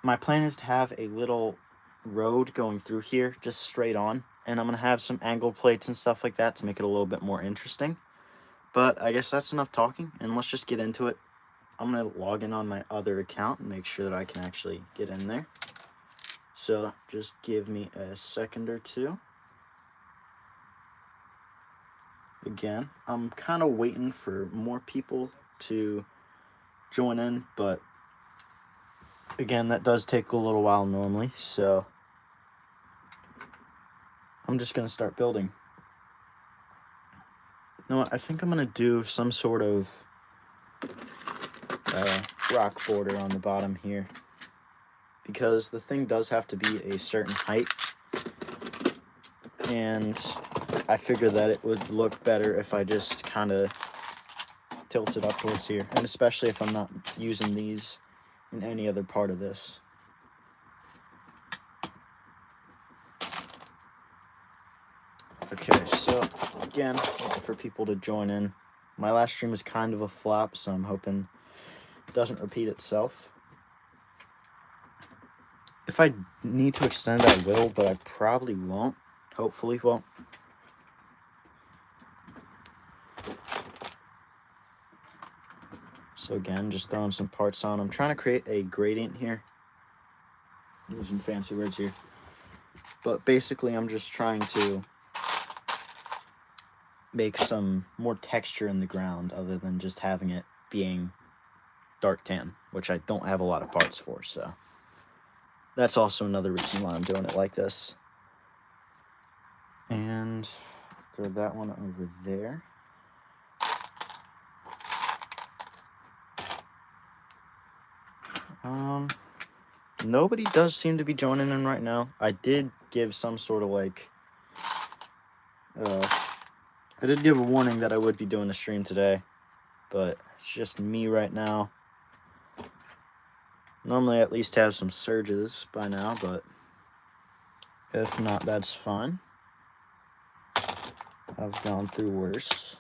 my plan is to have a little road going through here, just straight on, and I'm gonna have some angle plates and stuff like that to make it a little bit more interesting. But I guess that's enough talking, and let's just get into it. I'm gonna log in on my other account and make sure that I can actually get in there. So just give me a second or two. Again, I'm kind of waiting for more people to join in, but again, that does take a little while normally, so I'm just gonna start building. You know what, I think I'm gonna do some sort of rock border on the bottom here, because the thing does have to be a certain height, and I figure that it would look better if I just kind of tilt it up towards here, and especially if I'm not using these in any other part of this. Okay, so again, waiting for people to join in. My last stream was kind of a flop, so I'm hoping it doesn't repeat itself. If I need to extend it, I will, but I probably won't. Hopefully won't. So again, just throwing some parts on. I'm trying to create a gradient here. I'm using fancy words here. But basically, I'm just trying to make some more texture in the ground other than just having it being dark tan, which I don't have a lot of parts for, so that's also another reason why I'm doing it like this. And throw that one over there. Nobody does seem to be joining in right now. I did give some sort of like I did give a warning that I would be doing a stream today, but it's just me right now. Normally I at least have some surges by now, but if not, that's fine. I've gone through worse.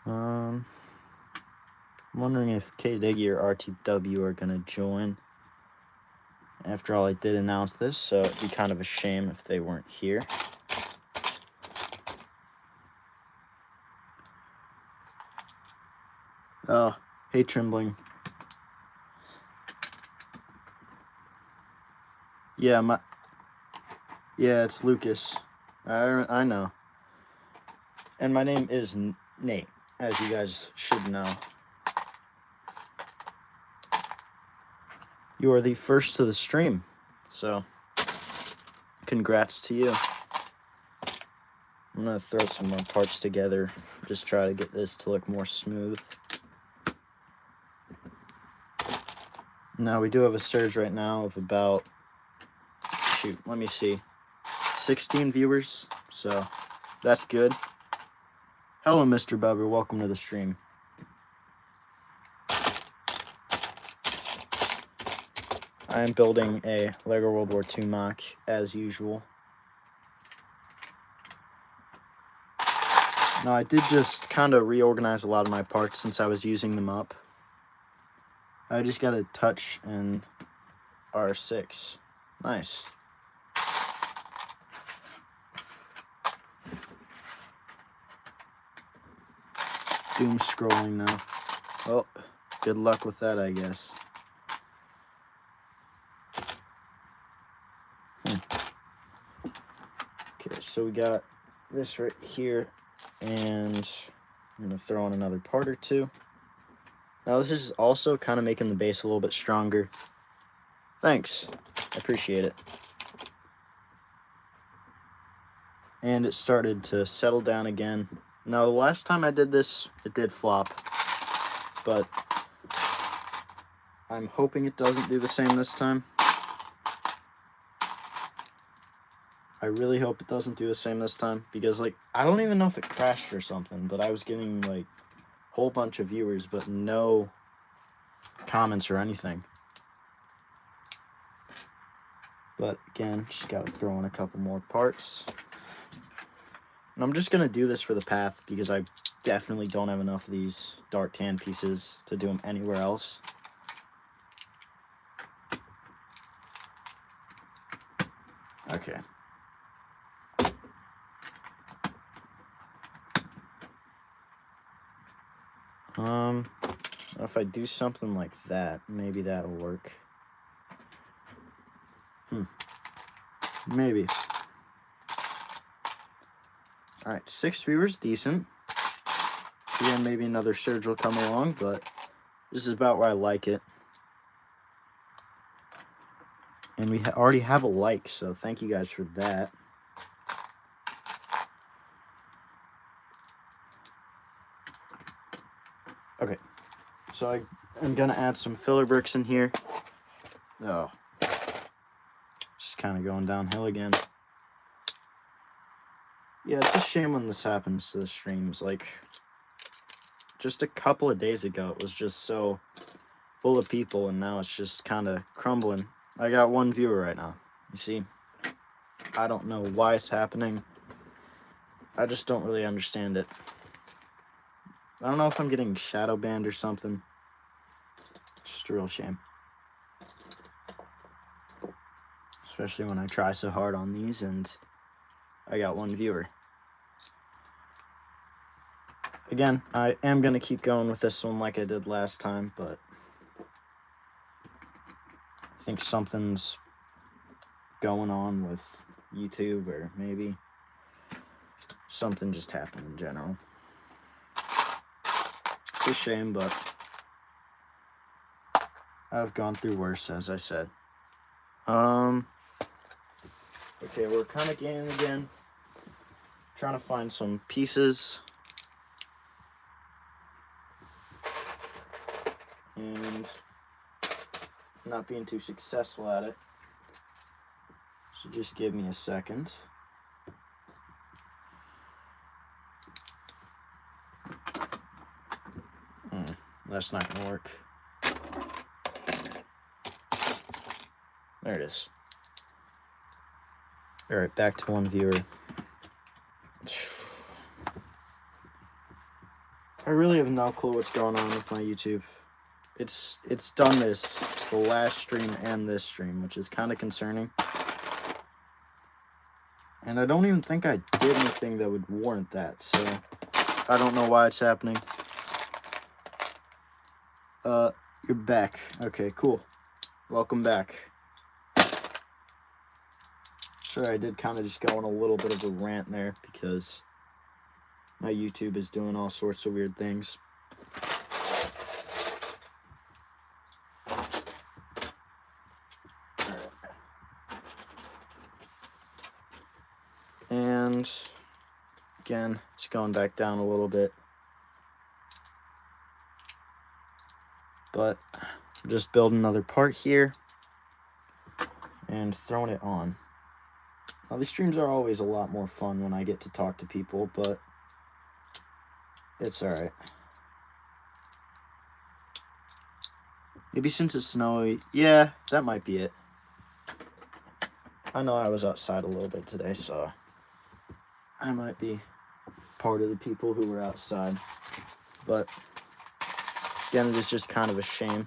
I'm wondering if K-Diggy or RTW are gonna join. After all, I did announce this, so it'd be kind of a shame if they weren't here. Oh, hey Trembling. Yeah, it's Lucas. I know. And my name is Nate, as you guys should know. You are the first to the stream, so congrats to you. I'm gonna throw some more parts together, just try to get this to look more smooth. Now we do have a surge right now of about, shoot, let me see, 16 viewers, so that's good. Hello, Mr. Bubber, welcome to the stream. I am building a LEGO World War II mock, as usual. Now, I did just kind of reorganize a lot of my parts since I was using them up. I just got a touch in R6. Nice. Doom scrolling now. Well, good luck with that, I guess. Okay, so we got this right here, and I'm gonna throw in another part or two. Now this is also kind of making the base a little bit stronger. Thanks, I appreciate it. And it started to settle down again. Now the last time I did this, it did flop, but I'm hoping it doesn't do the same this time. I really hope it doesn't do the same this time, because like I don't even know if it crashed or something, but I was getting like a whole bunch of viewers but no comments or anything. But again, just gotta throw in a couple more parts. And I'm just going to do this for the path because I definitely don't have enough of these dark tan pieces to do them anywhere else. Okay. If I do something like that, maybe that'll work. Maybe. Alright, 6 viewers, decent. Again, maybe another surge will come along, but this is about where I like it. And we already have a like, so thank you guys for that. Okay, so I'm gonna add some filler bricks in here. Oh, just kind of going downhill again. Yeah, it's a shame when this happens to the streams. Like, just a couple of days ago, it was just so full of people, and now it's just kind of crumbling. I got 1 viewer right now. You see? I don't know why it's happening. I just don't really understand it. I don't know if I'm getting shadow banned or something. It's just a real shame. Especially when I try so hard on these and I got 1 viewer. Again, I am going to keep going with this one like I did last time, but I think something's going on with YouTube, or maybe something just happened in general. It's a shame, but I've gone through worse, as I said. Okay, we're kind of gaining again. Trying to find some pieces. And not being too successful at it. So just give me a second. That's not gonna work. There it is. Alright, back to 1 viewer. I really have no clue what's going on with my YouTube. It's done this the last stream and this stream, which is kind of concerning. And I don't even think I did anything that would warrant that, so I don't know why it's happening. You're back. Okay, cool. Welcome back. Sorry, I did kind of just go on a little bit of a rant there because my YouTube is doing all sorts of weird things. And again, it's going back down a little bit. But I'm just building another part here and throwing it on. Now, these streams are always a lot more fun when I get to talk to people, but it's alright. Maybe since it's snowy. Yeah, that might be it. I know I was outside a little bit today, so I might be part of the people who were outside. But again, it is just kind of a shame.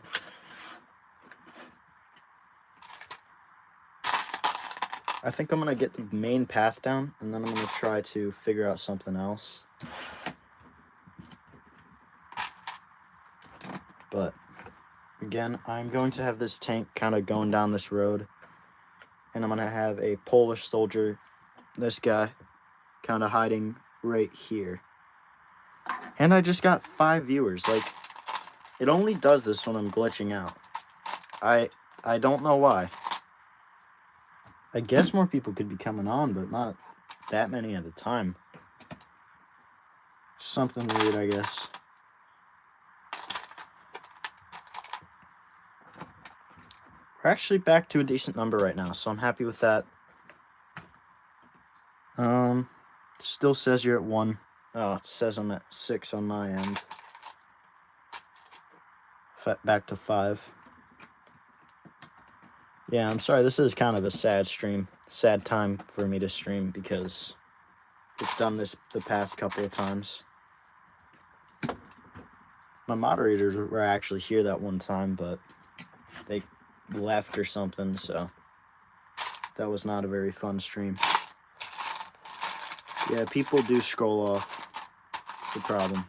I think I'm going to get the main path down, and then I'm going to try to figure out something else. But again, I'm going to have this tank kind of going down this road, and I'm going to have a Polish soldier, this guy, kind of hiding right here. And I just got 5 viewers. Like, it only does this when I'm glitching out. I don't know why. I guess more people could be coming on, but not that many at a time. Something weird, I guess. We're actually back to a decent number right now, so I'm happy with that. Still says you're at 1. Oh, it says I'm at 6 on my end. Back to 5. Yeah, I'm sorry, this is kind of a sad stream. Sad time for me to stream because just done this the past couple of times. My moderators were actually here that one time, but they left or something, so that was not a very fun stream. Yeah, people do scroll off. It's the problem.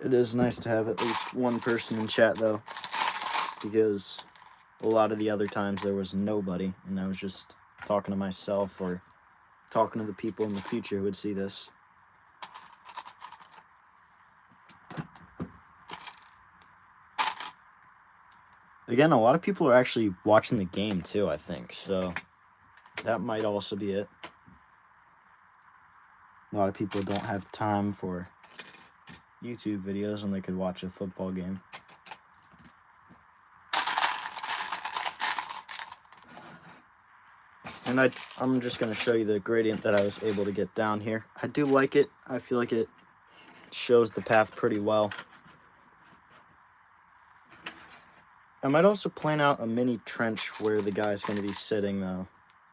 It is nice to have at least one person in chat, though, because a lot of the other times there was nobody, and I was just talking to myself or talking to the people in the future who would see this. Again, a lot of people are actually watching the game, too, I think, so that might also be it. A lot of people don't have time for YouTube videos when they could watch a football game. And I'm just going to show you the gradient that I was able to get down here. I do like it. I feel like it shows the path pretty well. I might also plan out a mini trench where the guy's going to be sitting, though,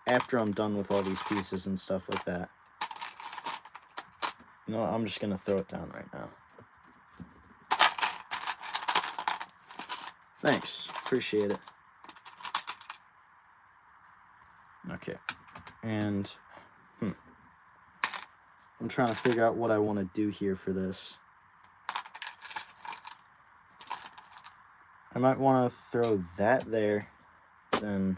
after I'm done with all these pieces and stuff like that. You know, I'm just going to throw it down right now. Thanks. Appreciate it. Okay. And, I'm trying to figure out what I want to do here for this. I might want to throw that there, then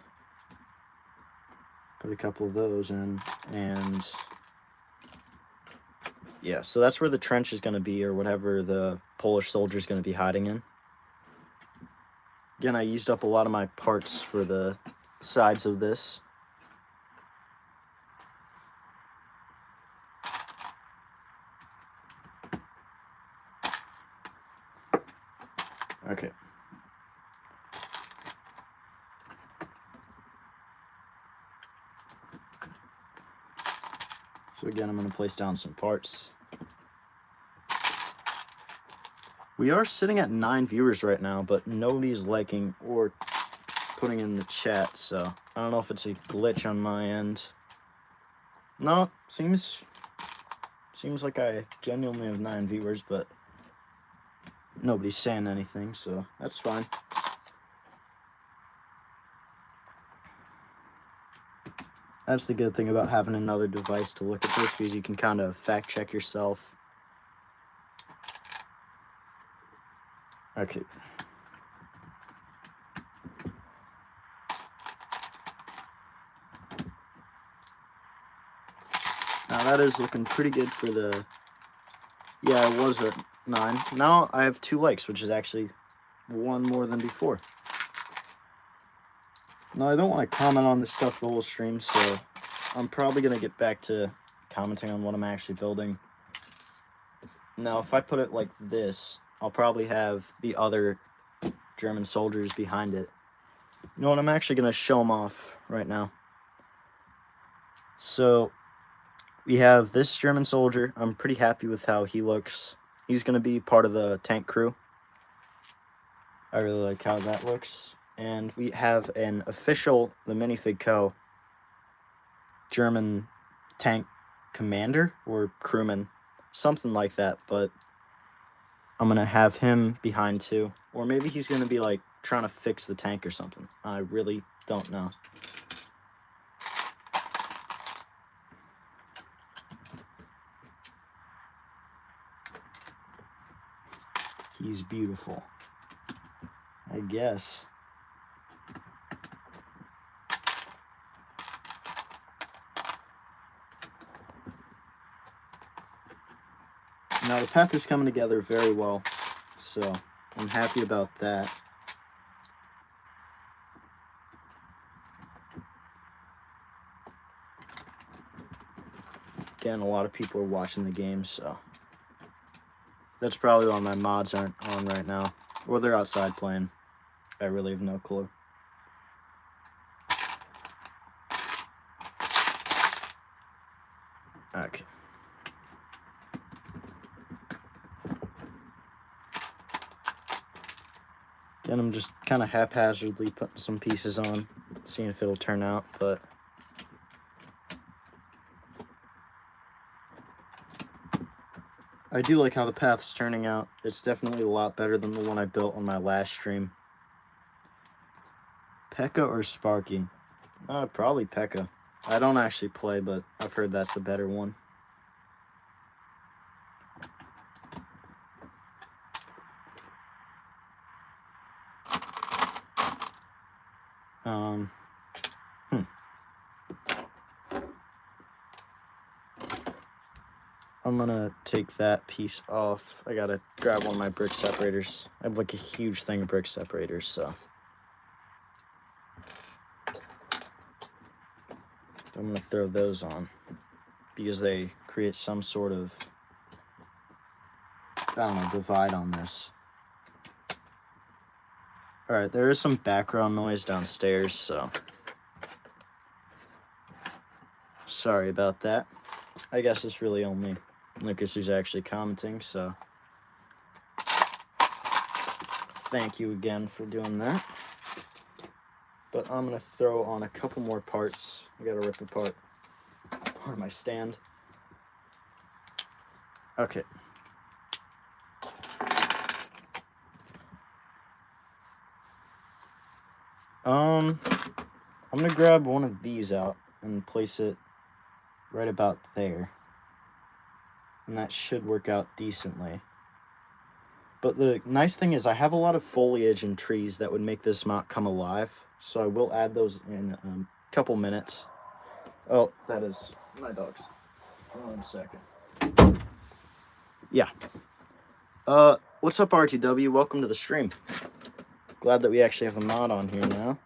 put a couple of those in, and yeah, so that's where the trench is going to be, or whatever the Polish soldier is going to be hiding in. Again, I used up a lot of my parts for the sides of this. Okay. So again, I'm going to place down some parts. We are sitting at 9 viewers right now, but nobody's liking or putting in the chat, so I don't know if it's a glitch on my end. No, seems like I genuinely have 9 viewers, but nobody's saying anything, so that's fine. That's the good thing about having another device to look at this, because you can kind of fact check yourself. Okay. Now that is looking pretty good for the... Yeah, I was at 9. Now I have 2 likes, which is actually 1 more than before. Now, I don't want to comment on this stuff the whole stream, so I'm probably going to get back to commenting on what I'm actually building. Now, if I put it like this, I'll probably have the other German soldiers behind it. You know what? I'm actually going to show them off right now. So, we have this German soldier. I'm pretty happy with how he looks. He's going to be part of the tank crew. I really like how that looks. And we have an official, the Minifig Co. German tank commander or crewman, something like that, but I'm going to have him behind too. Or maybe he's going to be like trying to fix the tank or something. I really don't know. He's beautiful, I guess. Now, the path is coming together very well, so I'm happy about that. Again, a lot of people are watching the game, so that's probably why my mods aren't on right now. Or they're outside playing. I really have no clue. Okay. Again, And I'm just kind of haphazardly putting some pieces on, seeing if it'll turn out, but I do like how the path's turning out. It's definitely a lot better than the one I built on my last stream. P.E.K.K.A or Sparky? Probably P.E.K.K.A. I don't actually play, but I've heard that's the better one. I'm gonna take that piece off. I gotta grab one of my brick separators. I have like a huge thing of brick separators, so I'm gonna throw those on because they create some sort of, I don't know, divide on this. Alright, there is some background noise downstairs, so sorry about that. I guess it's really only Lucas who's actually commenting, so thank you again for doing that. But I'm gonna throw on a couple more parts. I gotta rip apart part of my stand. Okay. I'm gonna grab one of these out and place it right about there. And that should work out decently. But the nice thing is I have a lot of foliage and trees that would make this mop come alive. So I will add those in a couple minutes. Oh, that is my dogs. Hold on a second. Yeah. What's up, RTW? Welcome to the stream. Glad that we actually have a mod on here now.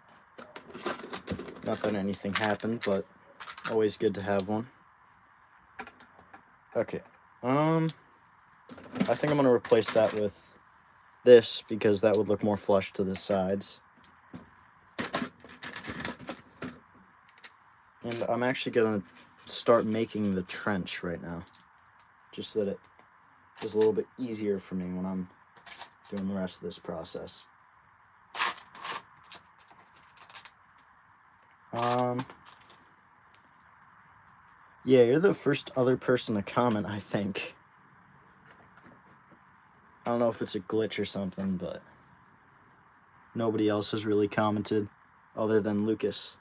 Not that anything happened, but always good to have one. Okay. I think I'm gonna replace that with this because that would look more flush to the sides. And I'm actually gonna start making the trench right now, just so that it is a little bit easier for me when I'm doing the rest of this process. Yeah, you're the first other person to comment, I think. I don't know if it's a glitch or something, but nobody else has really commented other than Lucas.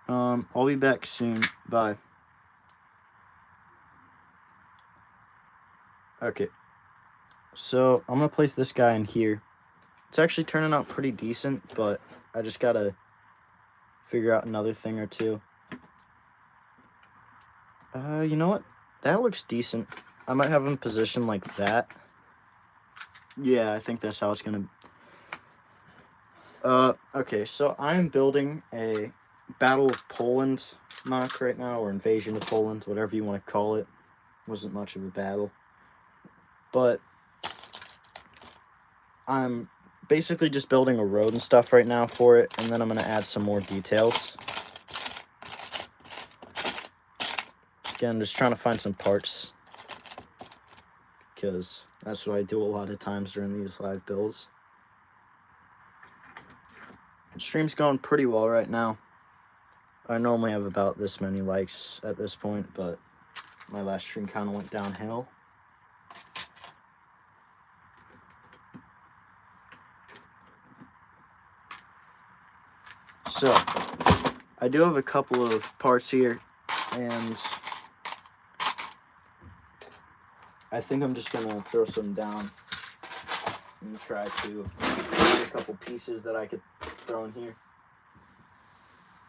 I'll be back soon. Bye. Okay. So, I'm gonna place this guy in here. It's actually turning out pretty decent, but I just gotta figure out another thing or two. You know what? That looks decent. I might have him positioned like that. Yeah, I think that's how it's gonna... okay, so I'm building a Battle of Poland mock right now, or Invasion of Poland, whatever you want to call it. Wasn't much of a battle. But I'm basically just building a road and stuff right now for it, and then I'm going to add some more details. Again, just trying to find some parts, because that's what I do a lot of times during these live builds. The stream's going pretty well right now. I normally have about this many likes at this point, but my last stream kind of went downhill. So, I do have a couple of parts here, and I think I'm just going to throw some down and try to find a couple pieces that I could throw in here.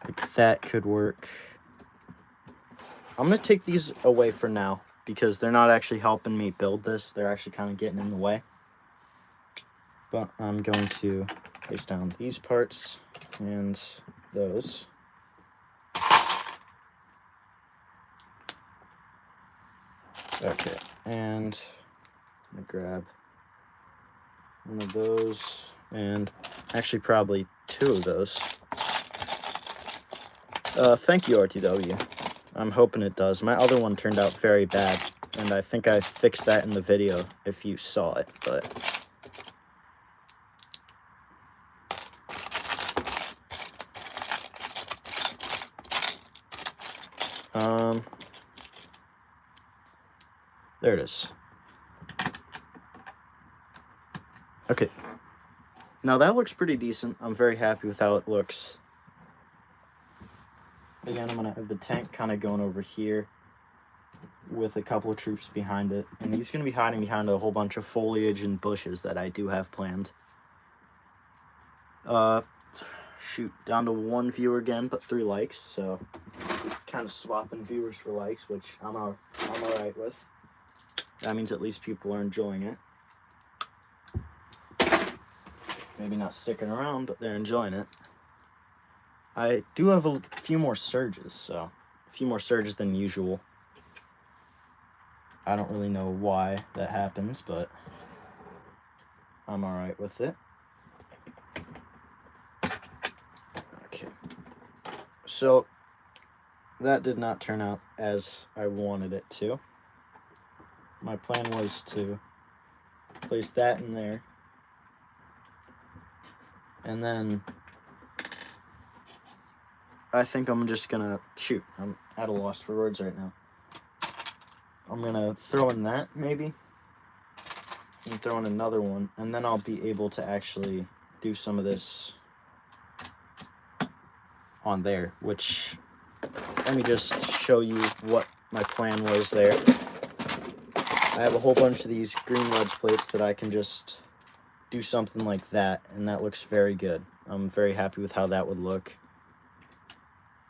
Like that could work. I'm going to take these away for now because they're not actually helping me build this. They're actually kind of getting in the way. But I'm going to place down these parts and those. Okay, and I'm gonna grab one of those, and actually probably two of those. Thank you, RTW. I'm hoping it does. My other one turned out very bad. And I think I fixed that in the video if you saw it, but there it is. Okay. Now that looks pretty decent. I'm very happy with how it looks. Again, I'm gonna have the tank kind of going over here with a couple of troops behind it, and he's gonna be hiding behind a whole bunch of foliage and bushes that I do have planned. Shoot, down to 1 viewer again, but 3 likes, so kind of swapping viewers for likes, which I'm all right with. That means at least people are enjoying it. Maybe not sticking around, but they're enjoying it. I do have a few more surges, so a few more surges than usual. I don't really know why that happens, but I'm all right with it. Okay. So that did not turn out as I wanted it to. My plan was to place that in there, and then I think I'm just gonna shoot. I'm at a loss for words right now. I'm gonna throw in that maybe, and throw in another one, and then I'll be able to actually do some of this on there, which, let me just show you what my plan was there. I have a whole bunch of these green ledge plates that I can just do something like that, and that looks very good. I'm very happy with how that would look.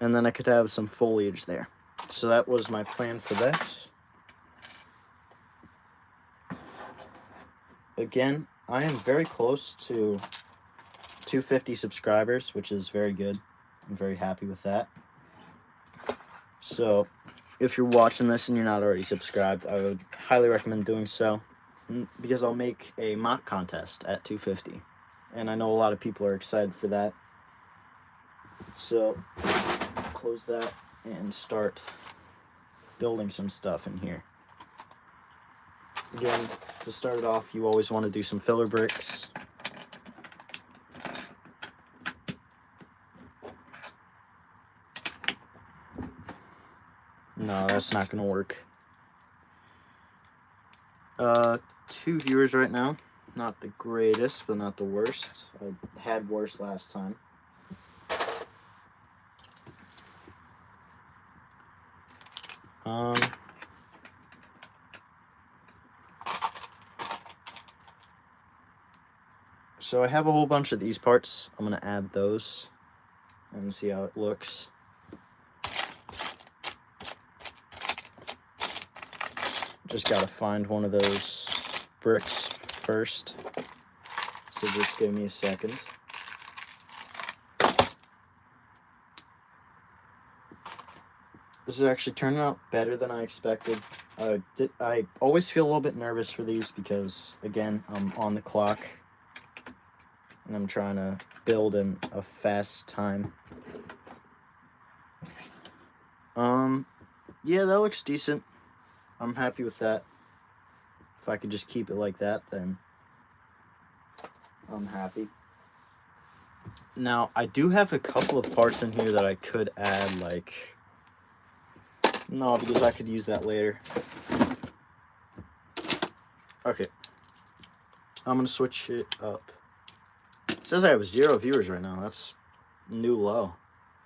And then I could have some foliage there. So that was my plan for this. Again, I am very close to 250 subscribers, which is very good. I'm very happy with that. So if you're watching this and you're not already subscribed, I would highly recommend doing so, because I'll make a mock contest at 250. And I know a lot of people are excited for that. So close that and start building some stuff in here. Again, to start it off, you always want to do some filler bricks. No, that's not going to work. 2 viewers right now. Not the greatest, but not the worst. I had worse last time. So I have a whole bunch of these parts. I'm going to add those and see how it looks. Just got to find one of those bricks first. So just give me a second. This is actually turning out better than I expected. I always feel a little bit nervous for these because, again, I'm on the clock and I'm trying to build in a fast time. Yeah, that looks decent. I'm happy with that. If I could just keep it like that, then I'm happy. Now, I do have a couple of parts in here that I could add, like... No, because I could use that later. Okay. I'm going to switch it up. It says I have 0 viewers right now. That's new low.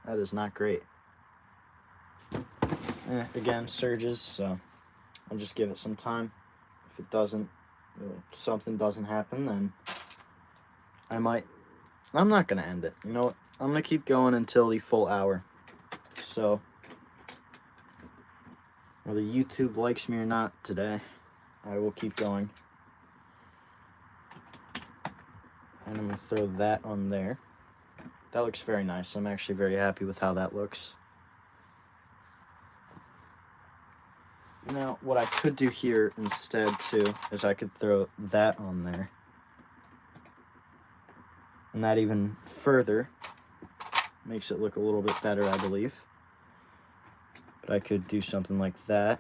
That is not great. Again, surges, so I'll just give it some time. If it doesn't, if something doesn't happen, then I'm not going to end it. You know what? I'm going to keep going until the full hour. So, whether YouTube likes me or not today, I will keep going. And I'm going to throw that on there. That looks very nice. I'm actually very happy with how that looks. Now, what I could do here instead, too, is I could throw that on there. And that even further makes it look a little bit better, I believe. But I could do something like that.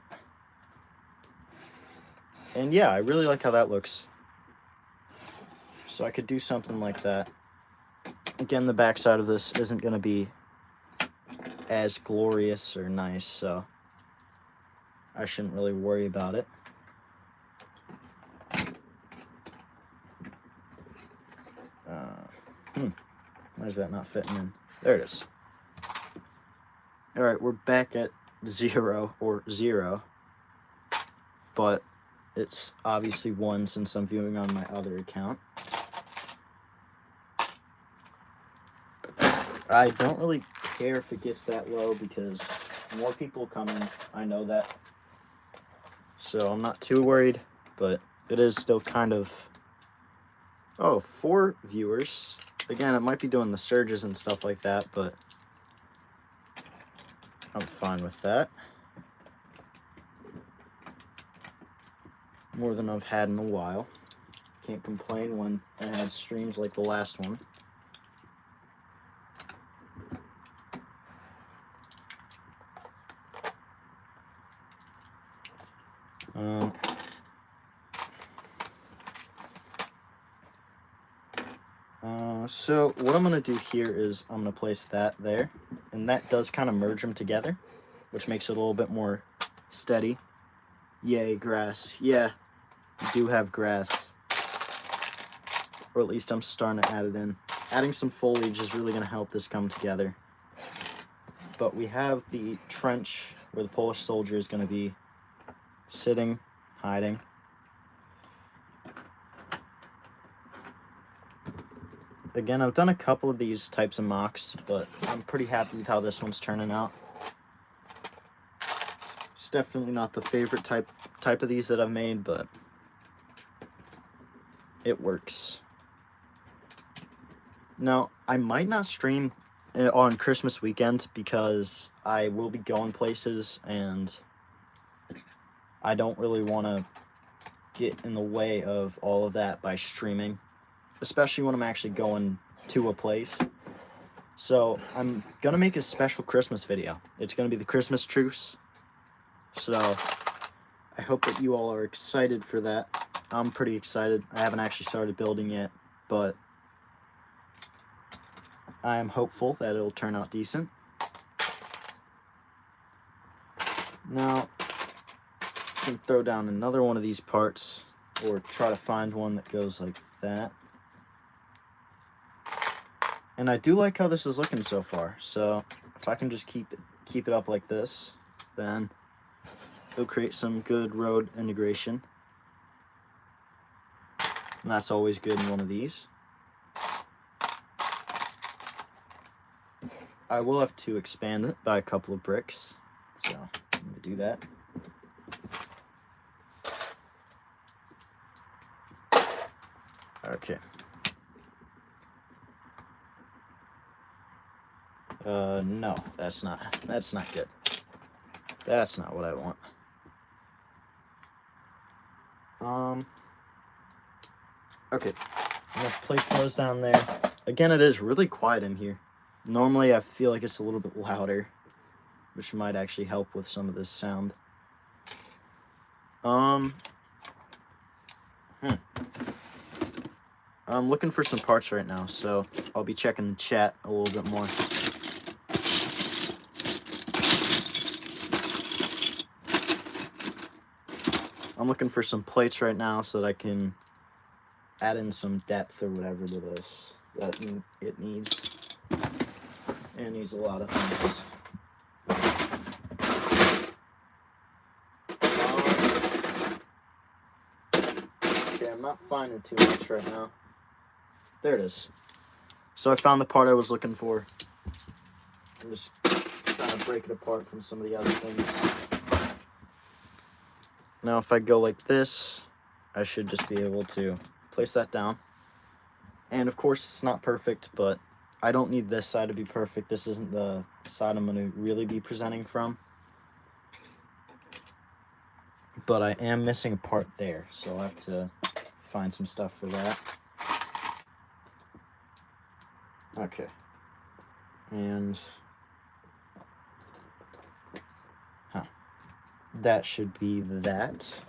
And yeah, I really like how that looks. So I could do something like that. Again, the backside of this isn't going to be as glorious or nice, so I shouldn't really worry about it. Why is that not fitting in? There it is. All right, we're back at 0 or 0, but it's obviously 1 since I'm viewing on my other account. I don't really care if it gets that low because more people come in. I know that. So I'm not too worried, but it is still kind of... Oh, 4 viewers. Again, it might be doing the surges and stuff like that, but I'm fine with that. More than I've had in a while. Can't complain when I had streams like the last one. So what I'm going to do here is I'm going to place that there, and that does kind of merge them together, which makes it a little bit more steady. Yay, grass. Yeah, we do have grass. Or at least I'm starting to add it in. Adding some foliage is really going to help this come together. But we have the trench where the Polish soldier is going to be sitting, hiding. Again, I've done a couple of these types of mocks, but I'm pretty happy with how this one's turning out. It's definitely not the favorite type of these that I've made, but it works. Now, I might not stream on Christmas weekend because I will be going places and I don't really want to get in the way of all of that by streaming, especially when I'm actually going to a place. So I'm gonna make a special Christmas video. It's gonna be the Christmas truce. So I hope that you all are excited for that. I'm pretty excited. I haven't actually started building yet, but I am hopeful that it'll turn out decent. Now, I can throw down another one of these parts or try to find one that goes like that. And I do like how this is looking so far. So if I can just keep it up like this, then it'll create some good road integration. And that's always good in one of these. I will have to expand it by a couple of bricks. So I'm going to do that. Okay. No, that's not good. That's not what I want. Okay, I'm gonna place those down there. Again, it is really quiet in here. Normally, I feel like it's a little bit louder, which might actually help with some of this sound. I'm looking for some parts right now, so I'll be checking the chat a little bit more. I'm looking for some plates right now so that I can add in some depth or whatever to this that it needs. And it needs a lot of things. Okay, I'm not finding too much right now. There it is. So I found the part I was looking for. I'm just trying to break it apart from some of the other things. Now if I go like this, I should just be able to place that down. And of course it's not perfect, but I don't need this side to be perfect. This isn't the side I'm going to really be presenting from. But I am missing a part there, so I'll have to find some stuff for that. Okay. And that should be that.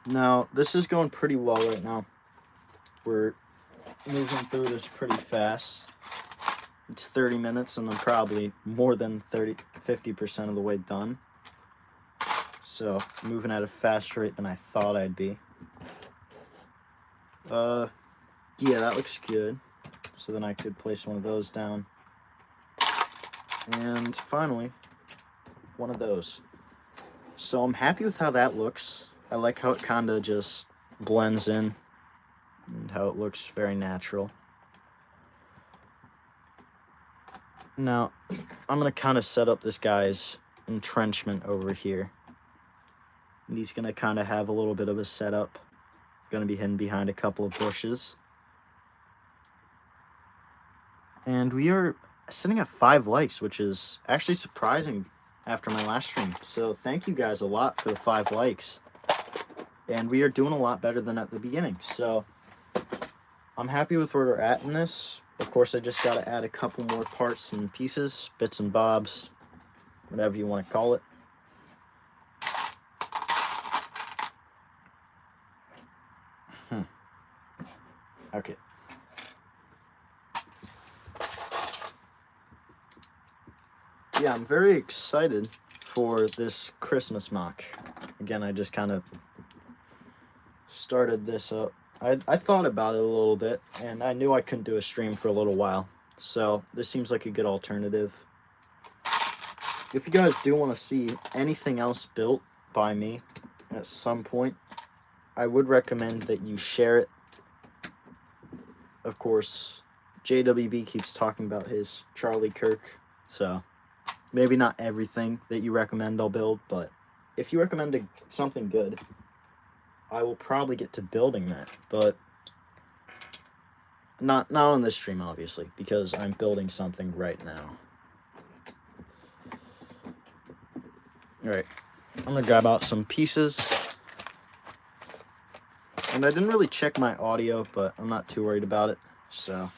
Now, this is going pretty well right now. We're moving through this pretty fast. It's 30 minutes and I'm probably more than 50% of the way done. So, moving at a faster rate than I thought I'd be. Yeah, that looks good. So then I could place one of those down. And finally, one of those. So I'm happy with how that looks. I like how it kind of just blends in and how it looks very natural. Now, I'm going to kind of set up this guy's entrenchment over here. And he's going to kind of have a little bit of a setup. Going to be hidden behind a couple of bushes. And we are sitting at 5 likes, which is actually surprising after my last stream. So thank you guys a lot for the 5 likes. And we are doing a lot better than at the beginning. So I'm happy with where we're at in this. Of course, I just got to add a couple more parts and pieces, bits and bobs, whatever you want to call it. Okay. Yeah, I'm very excited for this Christmas mock. Again, I just kind of started this up. I thought about it a little bit, and I knew I couldn't do a stream for a little while. So this seems like a good alternative. If you guys do want to see anything else built by me at some point, I would recommend that you share it. Of course, JWB keeps talking about his Charlie Kirk, so maybe not everything that you recommend I'll build, but if you recommend something good, I will probably get to building that, but not on this stream, obviously, because I'm building something right now. Alright, I'm going to grab out some pieces. And I didn't really check my audio, but I'm not too worried about it, so.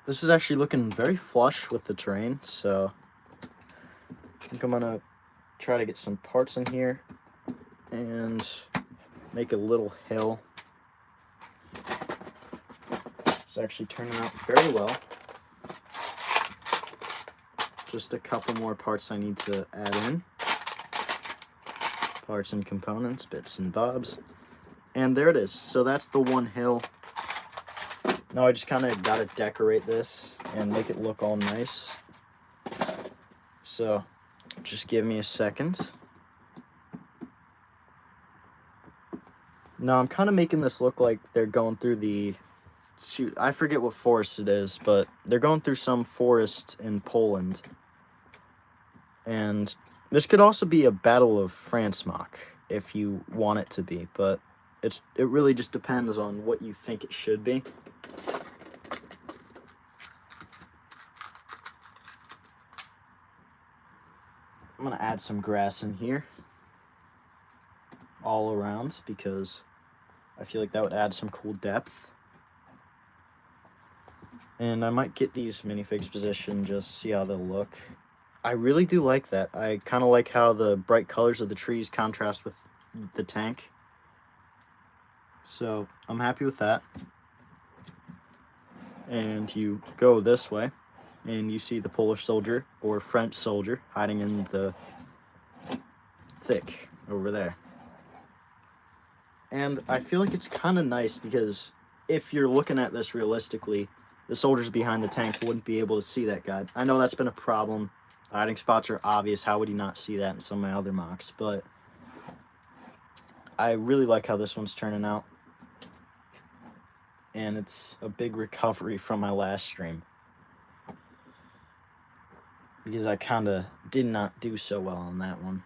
This is actually looking very flush with the terrain, so I think I'm going to try to get some parts in here and make a little hill. It's actually turning out very well. Just a couple more parts I need to add in. Parts and components, bits and bobs. And there it is. So that's the one hill. Now I just kind of got to decorate this and make it look all nice. So just give me a second. Now I'm kind of making this look like they're going through the... Shoot, I forget what forest it is, but they're going through some forest in Poland. And this could also be a Battle of France mock, if you want it to be, but it really just depends on what you think it should be. I'm going to add some grass in here, all around, because I feel like that would add some cool depth. And I might get these minifigs positioned, just see how they'll look. I really do like that. I kind of like how the bright colors of the trees contrast with the tank. So I'm happy with that. And you go this way, and you see the Polish soldier, or French soldier, hiding in the thick over there. And I feel like it's kind of nice, because if you're looking at this realistically, the soldiers behind the tank wouldn't be able to see that guy. I know that's been a problem. Hiding spots are obvious. How would you not see that in some of my other mocks? But I really like how this one's turning out. And it's a big recovery from my last stream, because I kind of did not do so well on that one.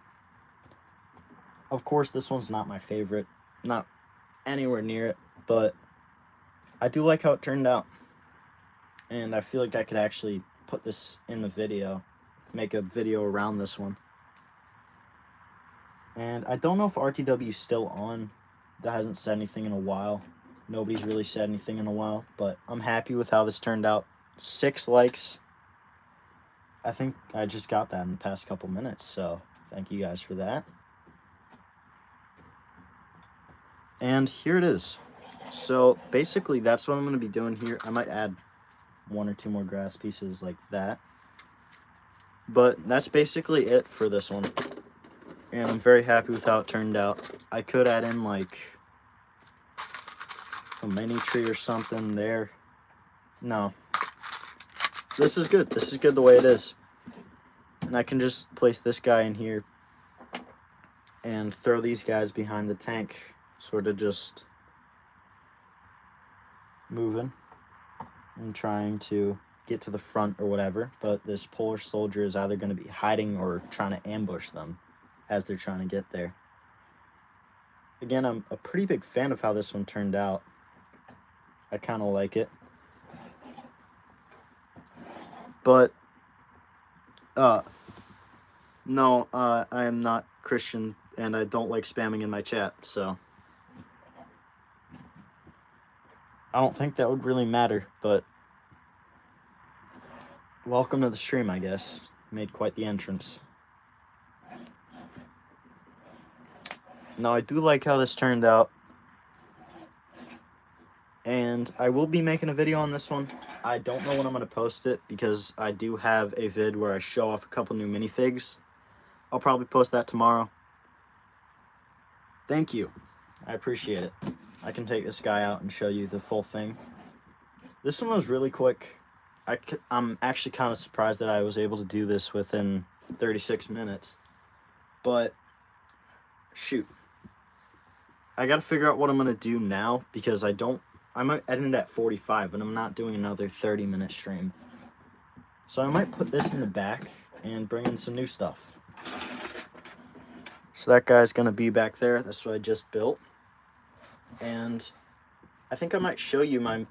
Of course, this one's not my favorite. Not anywhere near it. But I do like how it turned out. And I feel like I could actually put this in the video. Make a video around this one. And I don't know if RTW is still on. That hasn't said anything in a while. Nobody's really said anything in a while, but I'm happy with how this turned out. 6 likes. I think I just got that in the past couple minutes, so thank you guys for that. And here it is. So basically that's what I'm going to be doing here. I might add 1 or 2 more grass pieces like that. But that's basically it for this one. And I'm very happy with how it turned out. I could add in like a mini tree or something there. No. This is good. This is good the way it is. And I can just place this guy in here and throw these guys behind the tank. Sort of just moving and trying to get to the front or whatever. But this Polish soldier is either going to be hiding or trying to ambush them as they're trying to get there. Again, I'm a pretty big fan of how this one turned out. I kind of like it. But, no, I am not Christian, and I don't like spamming in my chat, so I don't think that would really matter, but welcome to the stream, I guess. Made quite the entrance. Now, I do like how this turned out, and I will be making a video on this one. I don't know when I'm going to post it, because I do have a vid where I show off a couple new minifigs. I'll probably post that tomorrow. Thank you. I appreciate it. I can take this guy out and show you the full thing. This one was really quick. I'm actually kind of surprised that I was able to do this within 36 minutes. But, shoot. I gotta figure out what I'm gonna do now, because I might end it at 45, but I'm not doing another 30-minute stream. So I might put this in the back and bring in some new stuff. So that guy's gonna be back there. That's what I just built. And I think I might show you my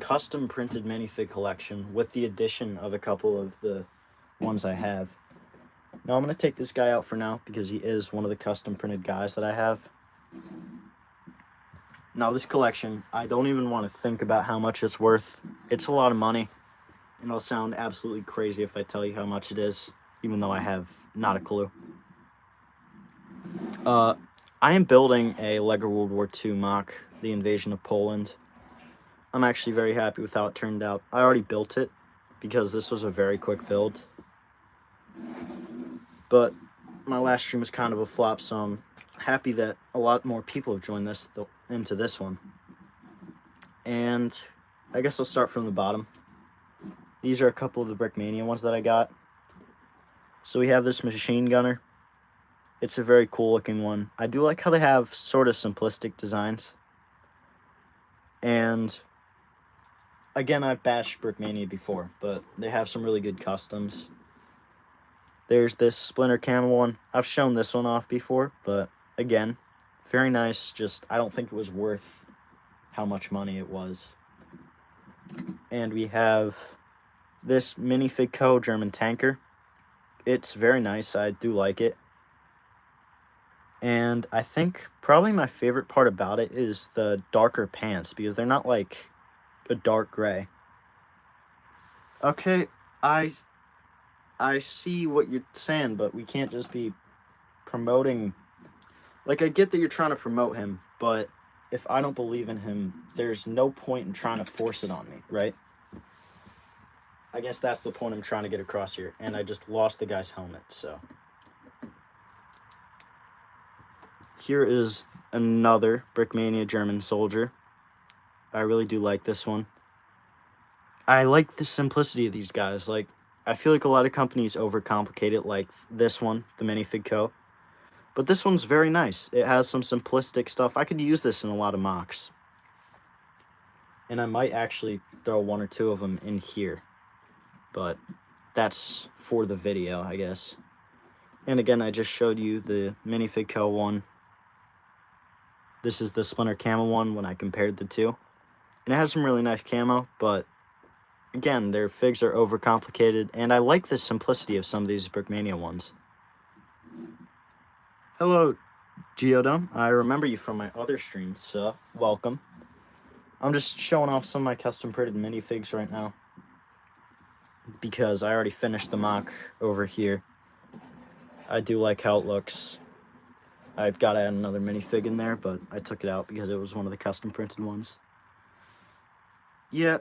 custom printed minifig collection with the addition of a couple of the ones I have. Now I'm gonna take this guy out for now because he is one of the custom printed guys that I have. Now this collection, I don't even want to think about how much it's worth. It's a lot of money, and it'll sound absolutely crazy if I tell you how much it is, even though I have not a clue. I am building a LEGO World War II mock, the invasion of Poland. I'm actually very happy with how it turned out. I already built it because this was a very quick build. But my last stream was kind of a flop, so I'm happy that a lot more people have joined into this one. And I guess I'll start from the bottom. These are a couple of the Brickmania ones that I got. So we have this machine gunner. It's a very cool looking one. I do like how they have sort of simplistic designs. And again, I've bashed Brickmania before, but they have some really good customs. There's this Splinter Camo one. I've shown this one off before, but again, very nice. Just, I don't think it was worth how much money it was. And we have this Minifig Co. German tanker. It's very nice. I do like it. And I think probably my favorite part about it is the darker pants, because they're not like a dark gray. Okay, I see what you're saying, but we can't just be promoting. Like, I get that you're trying to promote him, but if I don't believe in him, there's no point in trying to force it on me, right? I guess that's the point I'm trying to get across here, and I just lost the guy's helmet, so. Here is another Brickmania German soldier. I really do like this one. I like the simplicity of these guys. Like, I feel like a lot of companies overcomplicate it, like this one, the Minifig Co. But this one's very nice. It has some simplistic stuff. I could use this in a lot of mocks. And I might actually throw 1 or 2 of them in here. But that's for the video, I guess. And again, I just showed you the Minifig Co. one. This is the Splinter Camo one when I compared the two. And it has some really nice camo, but again, their figs are overcomplicated, and I like the simplicity of some of these Brickmania ones. Hello, Geodome. I remember you from my other streams, so welcome. I'm just showing off some of my custom printed minifigs right now. because I already finished the mock over here. I do like how it looks. I've got to add another minifig in there, but I took it out because it was one of the custom printed ones. Yeah.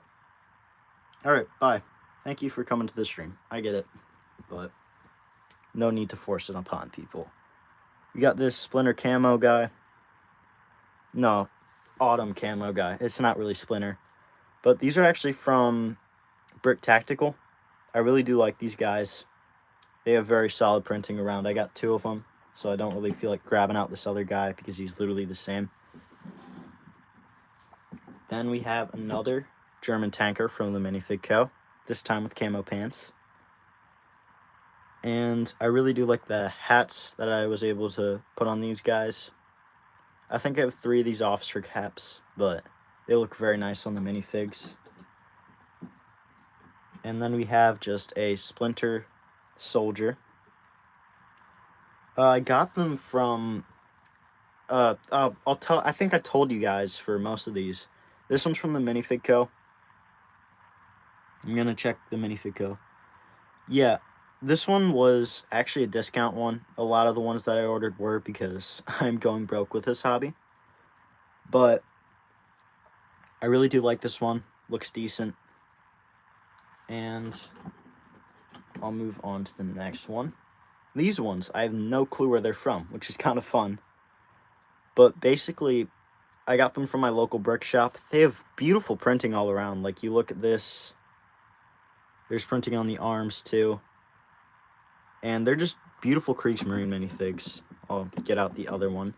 Alright, bye. Thank you for coming to the stream. I get it, but no need to force it upon people. We got this Splinter camo guy. No, Autumn camo guy. It's not really Splinter. But these are actually from Brick Tactical. I really do like these guys. They have very solid printing around. I got 2 of them, so I don't really feel like grabbing out this other guy because he's literally the same. Then we have another German tanker from the Minifig Co., this time with camo pants. And I really do like the hats that I was able to put on these guys. I think I have 3 of these officer caps, but they look very nice on the minifigs. And then we have just a Splinter soldier. I got them from I think I told you guys for most of these. This one's from the Minifig Co. I'm gonna check the Minifig Co. Yeah, this one was actually a discount one. A lot of the ones that I ordered were because I'm going broke with this hobby. But I really do like this one. Looks decent. And I'll move on to the next one. These ones, I have no clue where they're from, which is kind of fun. But basically, I got them from my local brick shop. They have beautiful printing all around. Like, you look at this. There's printing on the arms, too. And they're just beautiful Kriegsmarine minifigs. I'll get out the other one.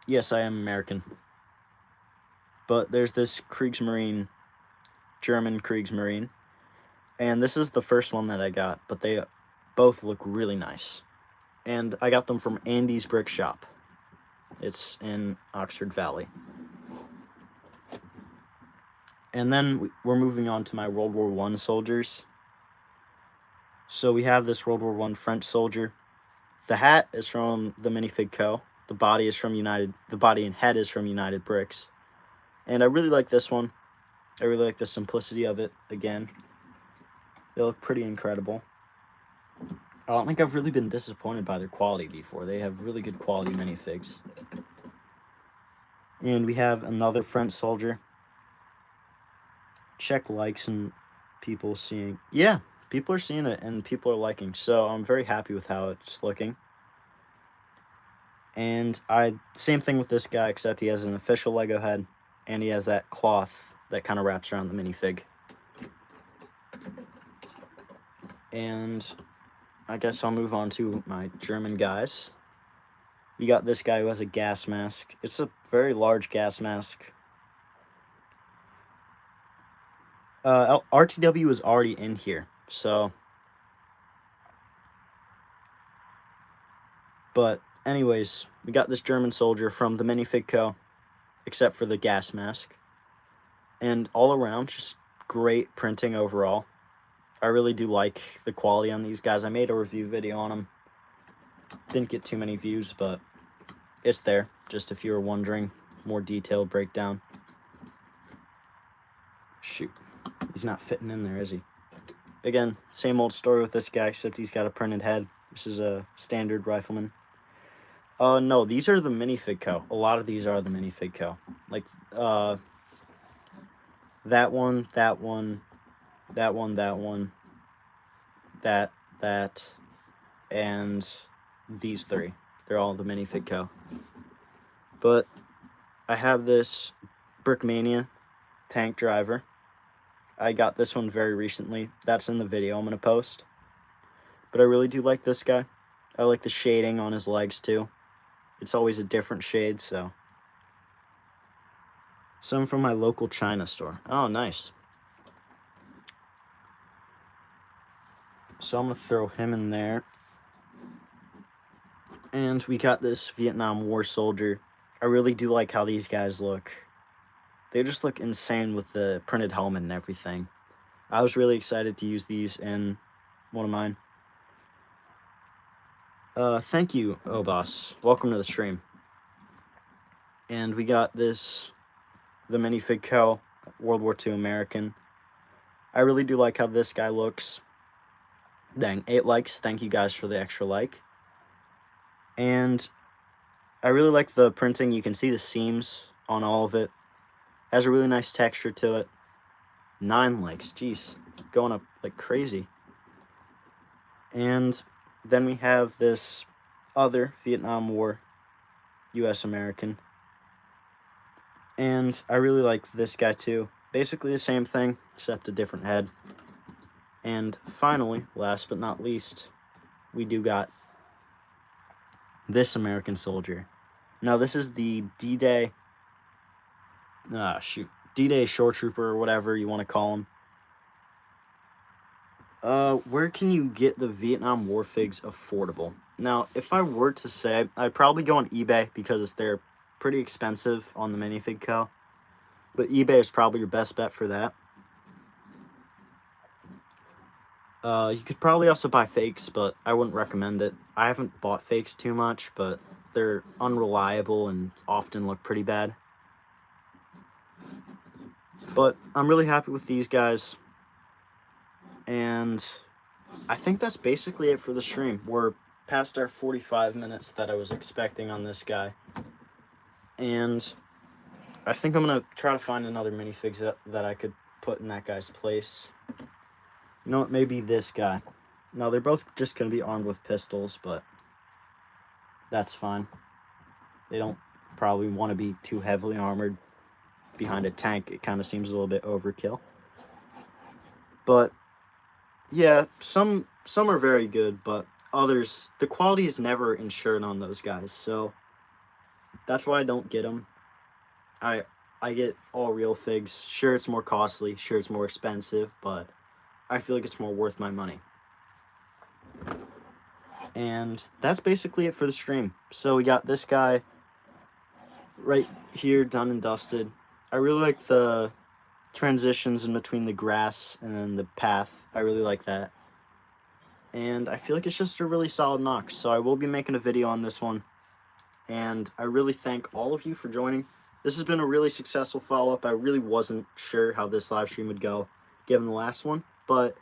Yes, I am American. But there's this Kriegsmarine, German Kriegsmarine. And this is the first one that I got, but they both look really nice. And I got them from Andy's Brick Shop. It's in Oxford Valley. And then we're moving on to my World War I soldiers. So we have this World War I French soldier. The hat is from the Minifig Co. The body and head is from United Bricks. And I really like this one. I really like the simplicity of it again. They look pretty incredible. I don't think I've really been disappointed by their quality before. They have really good quality minifigs. And we have another French soldier. Check likes and people seeing. Yeah, people are seeing it and people are liking. So I'm very happy with how it's looking. And same thing with this guy, except he has an official Lego head and he has that cloth that kind of wraps around the minifig. And I guess I'll move on to my German guys. We got this guy who has a gas mask. It's a very large gas mask. RTW is already in here, so. But anyways, we got this German soldier from the Minifig Co., except for the gas mask. And all around, just great printing overall. I really do like the quality on these guys. I made a review video on them. Didn't get too many views, but it's there, just if you were wondering. More detailed breakdown. Shoot. He's not fitting in there, is he? Again, same old story with this guy, except he's got a printed head. This is a standard rifleman. No, these are the Minifig Co. A lot of these are the Minifig Co. Like, that one, that one, that one, that one, that, and these 3. They're all the Minifig Co. But I have this Brickmania tank driver. I got this one very recently. That's in the video I'm going to post. But I really do like this guy. I like the shading on his legs too. It's always a different shade, so. Some from my local China store. Oh, nice. So I'm going to throw him in there. And we got this Vietnam War soldier. I really do like how these guys look. They just look insane with the printed helmet and everything. I was really excited to use these in one of mine. Thank you, boss. Welcome to the stream. And we got the Minifig Co. World War II American. I really do like how this guy looks. Dang, 8 likes. Thank you guys for the extra like. And I really like the printing. You can see the seams on all of it. Has a really nice texture to it. 9 likes. Jeez, going up like crazy. And then we have this other Vietnam War US American. And I really like this guy too. Basically the same thing, except a different head. And finally, last but not least, we do got this American soldier. Now this is the D-Day, D-Day Shore Trooper, or whatever you want to call him. Where can you get the Vietnam War figs affordable? Now, if I were to say, I'd probably go on eBay because they're pretty expensive on the Minifig Co. But eBay is probably your best bet for that. You could probably also buy fakes, but I wouldn't recommend it. I haven't bought fakes too much, but they're unreliable and often look pretty bad. But I'm really happy with these guys. And I think that's basically it for the stream. We're past our 45 minutes that I was expecting on this guy. And I think I'm going to try to find another minifig that I could put in that guy's place. You know what, maybe this guy. No, they're both just going to be armed with pistols, but that's fine. They don't probably want to be too heavily armored behind a tank. It kind of seems a little bit overkill. But yeah, some are very good, but others, the quality is never ensured on those guys, so that's why I don't get them. I get all real figs. Sure, it's more costly. Sure, it's more expensive, but I feel like it's more worth my money. And that's basically it for the stream. So we got this guy right here, done and dusted. I really like the transitions in between the grass and then the path. I really like that. And I feel like it's just a really solid knock. So I will be making a video on this one. And I really thank all of you for joining. This has been a really successful follow-up. I really wasn't sure how this live stream would go, given the last one. But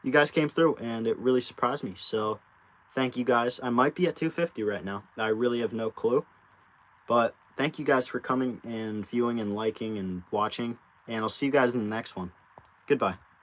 you guys came through, and it really surprised me. So thank you guys. I might be at 250 right now. I really have no clue. But thank you guys for coming and viewing and liking and watching. And I'll see you guys in the next one. Goodbye.